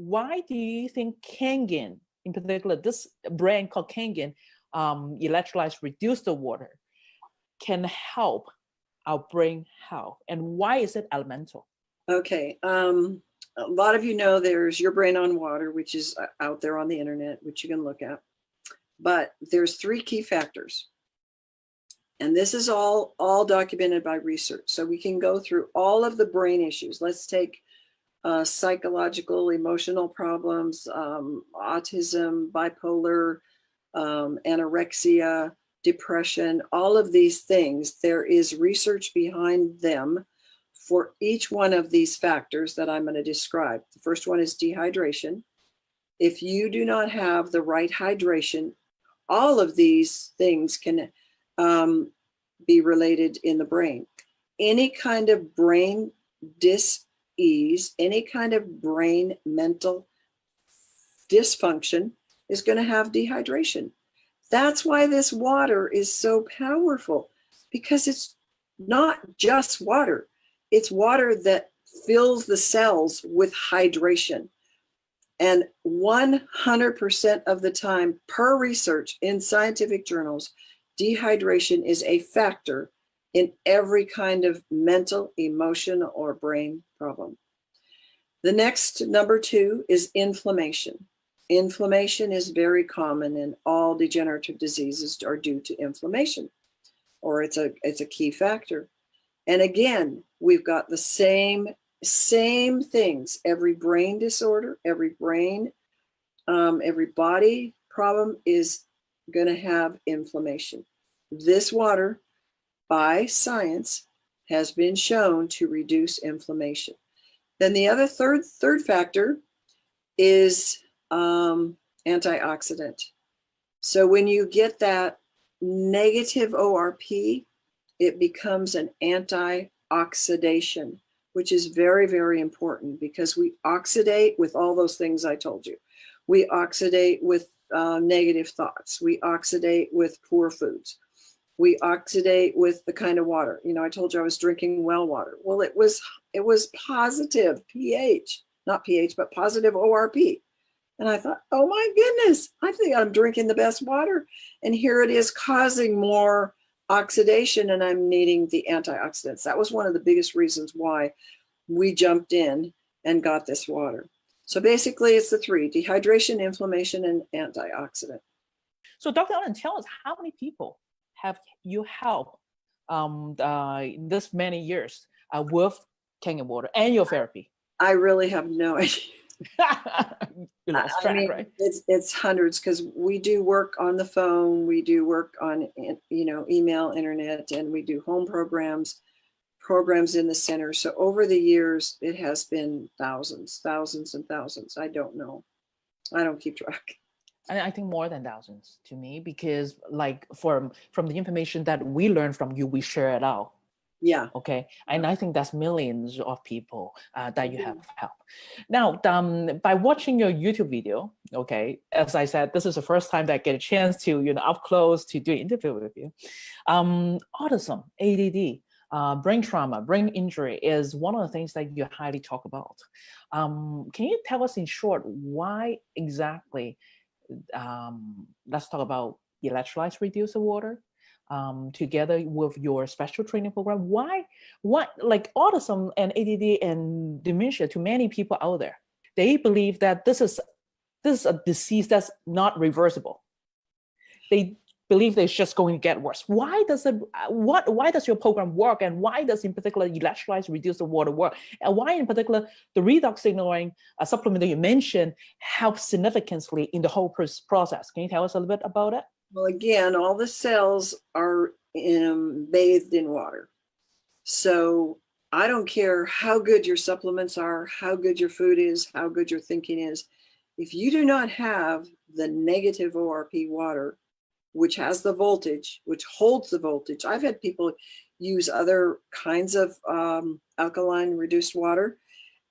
why do you think Kangen, in particular, this brand called Kangen, electrolytes reduce the water, can help our brain health, and why is it elemental? Okay, a lot of you know there's Your Brain on Water, which is out there on the internet, which you can look at. But there's 3 key factors. And this is all documented by research. So we can go through all of the brain issues. Let's take psychological, emotional problems, autism, bipolar, anorexia, depression, all of these things. There is research behind them for each one of these factors that I'm going to describe. The first one is dehydration. If you do not have the right hydration, all of these things can be related in the brain. Any kind of brain dis-ease, any kind of brain mental dysfunction is going to have dehydration. That's why this water is so powerful, because it's not just water. It's water that fills the cells with hydration. And 100% of the time, per research in scientific journals, dehydration is a factor in every kind of mental, emotional, or brain problem. The next, number 2, is inflammation. Inflammation is very common, and all degenerative diseases are due to inflammation, or it's a key factor. And again, we've got the same things. Every brain disorder, every body problem is going to have inflammation. This water, by science, has been shown to reduce inflammation. Then the other third factor is antioxidant. So when you get that negative ORP, it becomes an antioxidation, which is very, very important, because we oxidate with all those things I told you. We oxidate with negative thoughts. We oxidate with poor foods. We oxidate with the kind of water. You know, I told you I was drinking well water. Well, it was positive pH, not pH, but positive ORP. And I thought, oh my goodness, I think I'm drinking the best water. And here it is causing more oxidation, and I'm needing the antioxidants. That was one of the biggest reasons why we jumped in and got this water. So basically it's the 3: dehydration, inflammation, and antioxidant. So Dr. Ellen, tell us, how many people have you helped in this many years with Kangen water and your therapy? I really have no idea. You lost track, I mean, right? It's hundreds, because we do work on the phone, we do work on email, internet, and we do home programs in the center. So over the years, it has been thousands and thousands. I don't know. I don't keep track. I think more than thousands to me, because like from the information that we learn from you, we share it out. Yeah. Okay. And I think that's millions of people that you have helped. Now, by watching your YouTube video, okay, as I said, this is the first time that I get a chance to, up close to do an interview with you. Autism, ADD, brain trauma, brain injury is one of the things that you highly talk about. Can you tell us in short why exactly, let's talk about electrolytes reduce the water, together with your special training program? Why like autism and ADD and dementia, to many people out there, they believe that this is a disease that's not reversible. They believe that it's just going to get worse. Why does your program work, and why does in particular electrolytes reduce the water work, and why in particular the redox signaling supplement that you mentioned helps significantly in the whole process? Can you tell us a little bit about it? Well, again, all the cells are bathed in water. So I don't care how good your supplements are, how good your food is, how good your thinking is. If you do not have the negative ORP water, which has the voltage, which holds the voltage. I've had people use other kinds of alkaline reduced water,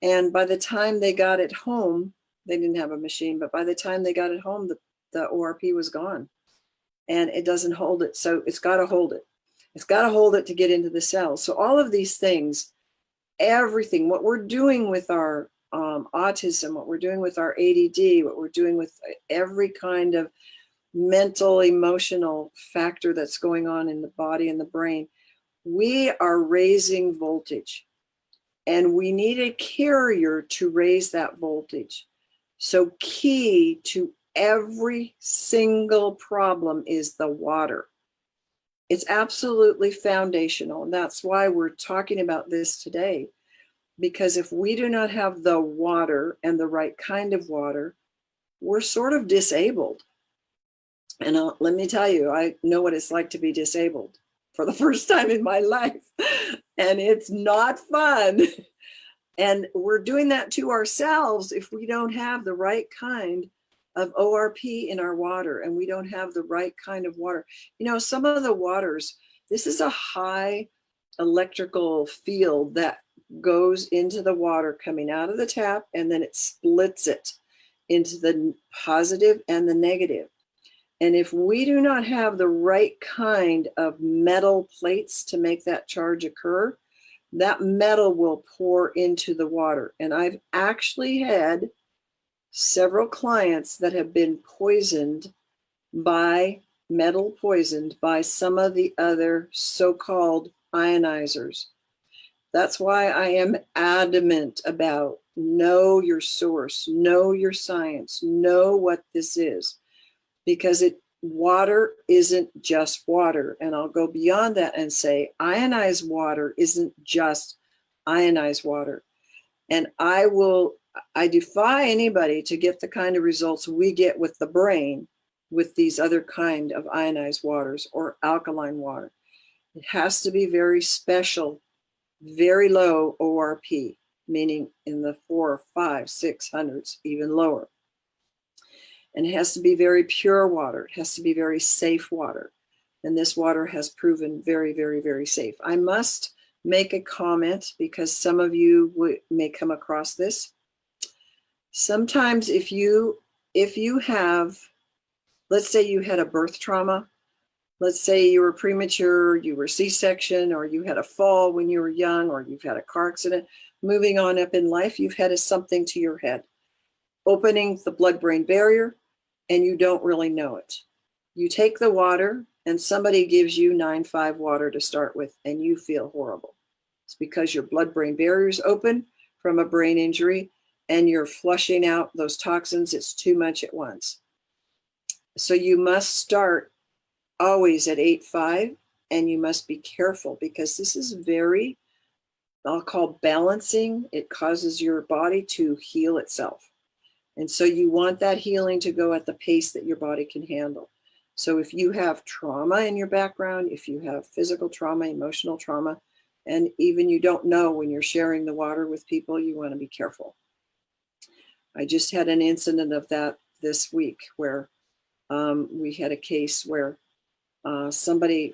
and by the time they got it home, they didn't have a machine, but by the time they got it home, the ORP was gone. And it doesn't hold it. So it's got to hold it. It's got to hold it to get into the cells. So all of these things, everything, what we're doing with our autism, what we're doing with our ADD, what we're doing with every kind of mental, emotional factor that's going on in the body and the brain, we are raising voltage. And we need a carrier to raise that voltage. So key to every single problem is the water. It's absolutely foundational. And that's why we're talking about this today. Because if we do not have the water and the right kind of water, we're sort of disabled. And let me tell you, I know what it's like to be disabled for the first time in my life. And it's not fun. And we're doing that to ourselves if we don't have the right kind of ORP in our water, and we don't have the right kind of water. You know, some of the waters, this is a high electrical field that goes into the water coming out of the tap, and then it splits it into the positive and the negative. And if we do not have the right kind of metal plates to make that charge occur, that metal will pour into the water. And I've actually had several clients that have been poisoned by metal, poisoned by some of the other so-called ionizers. That's why I am adamant about know your source, know your science, know what this is, because water isn't just water. And I'll go beyond that and say ionized water isn't just ionized water. And I defy anybody to get the kind of results we get with the brain with these other kind of ionized waters or alkaline water. It has to be very special, very low ORP, meaning in the 4, 5, 600s, even lower. And it has to be very pure water. It has to be very safe water. And this water has proven very, very, very safe. I must make a comment because some of you may come across this. Sometimes if you have, let's say you had a birth trauma, let's say you were premature, you were C-section, or you had a fall when you were young, or you've had a car accident, moving on up in life, you've had something to your head, opening the blood-brain barrier, and you don't really know it. You take the water and somebody gives you 9,5 water to start with, and you feel horrible. It's because your blood-brain barrier is open from a brain injury, and you're flushing out those toxins. It's too much at once. So you must start always at 8,5, and you must be careful because this is very, I'll call balancing. It causes your body to heal itself. And so you want that healing to go at the pace that your body can handle. So if you have trauma in your background, if you have physical trauma, emotional trauma, and even you don't know when you're sharing the water with people, you want to be careful. I just had an incident of that this week where we had a case where somebody,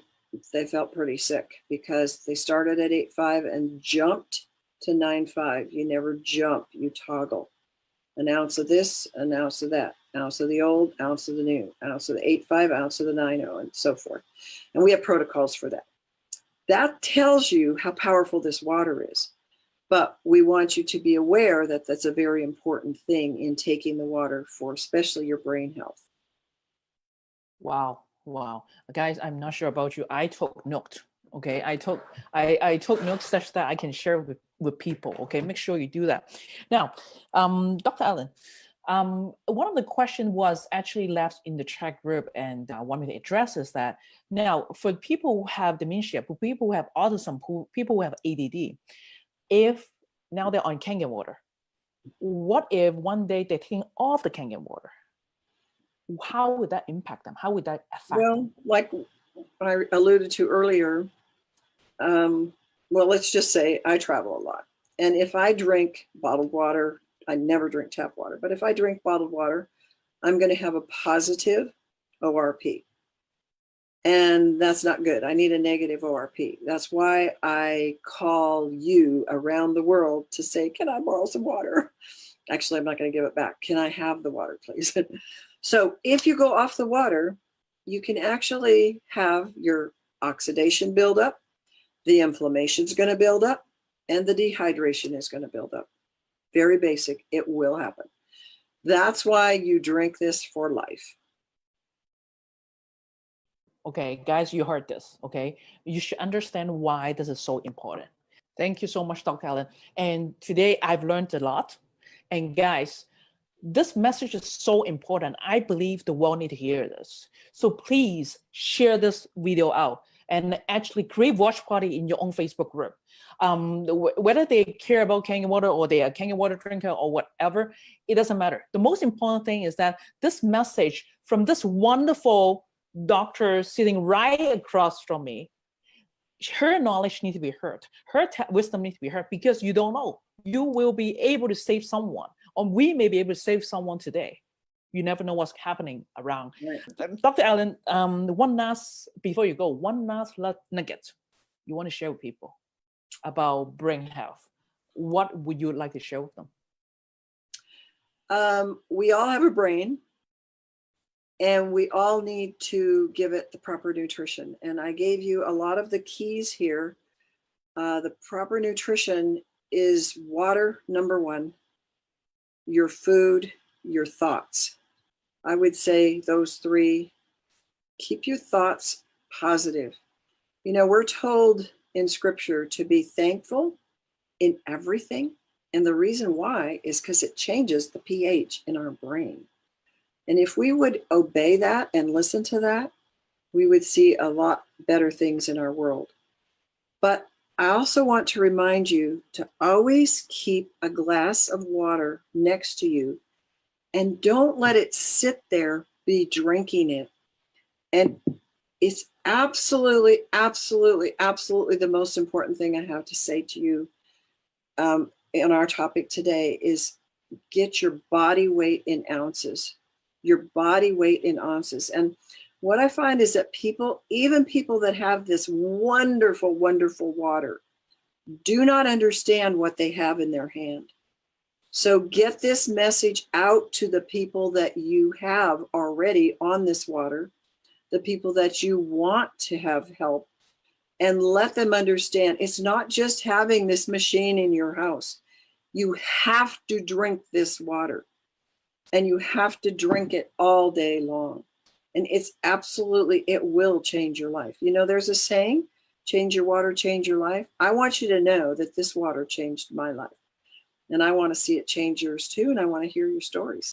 they felt pretty sick because they started at 8,5 and jumped to 9,5. You never jump, you toggle. An ounce of this, an ounce of that, ounce of the old, ounce of the new, ounce of the 8,5, ounce of the 9,0, and so forth. And we have protocols for that. That tells you how powerful this water is. But we want you to be aware that that's a very important thing in taking the water for especially your brain health. Wow. Wow. Guys, I'm not sure about you. I took note. Okay. I took notes such that I can share with people. Okay. Make sure you do that. Now, Dr. Allen, one of the questions was actually left in the chat group, and I wanted to address is that now for people who have dementia, for people who have autism, people who have ADD, if now they're on Kangen water, what if one day they're taking off the Kangen water? How would that impact them? How would that affect them? Like I alluded to earlier, well, let's just say I travel a lot. And if I drink bottled water, I never drink tap water, but if I drink bottled water, I'm going to have a positive ORP. And that's not good. I need a negative ORP. That's why I call you around the world to say, can I borrow some water? Actually, I'm not going to give it back. Can I have the water, please? So if you go off the water, you can actually have your oxidation build up, the inflammation is going to build up, and the dehydration is going to build up. very basic. It will happen. That's why you drink this for life. Okay, guys, you heard this, okay? You should understand why this is so important. Thank you so much, Dr. Allen. And today I've learned a lot. And guys, this message is so important. I believe the world need to hear this. So please share this video out and actually create watch party in your own Facebook group. Whether they care about Kangen water or they are Kangen water drinker or whatever, it doesn't matter. The most important thing is that this message from this wonderful doctor sitting right across from me, her knowledge needs to be heard. Her wisdom needs to be heard, because you don't know. You will be able to save someone, or we may be able to save someone today. You never know what's happening around. Right. Dr. Allen, before you go, one last nugget you want to share with people about brain health. What would you like to share with them? We all have a brain, and we all need to give it the proper nutrition. And I gave you a lot of the keys here. The proper nutrition is water, number one, your food, your thoughts. I would say those three. Keep your thoughts positive. You know, we're told in scripture to be thankful in everything. And the reason why is because it changes the pH in our brain. And if we would obey that and listen to that, we would see a lot better things in our world. But I also want to remind you to always keep a glass of water next to you, and don't let it sit there, be drinking it. And it's absolutely, absolutely, absolutely the most important thing I have to say to you in our topic today is get your body weight in ounces. Your body weight in ounces. And what I find is that people, even people that have this wonderful, wonderful water, do not understand what they have in their hand. So get this message out to the people that you have already on this water, the people that you want to have help, and let them understand it's not just having this machine in your house. You have to drink this water. And you have to drink it all day long. And it's absolutely, it will change your life. You know, there's a saying, change your water, change your life. I want you to know that this water changed my life. And I want to see it change yours too. And I want to hear your stories.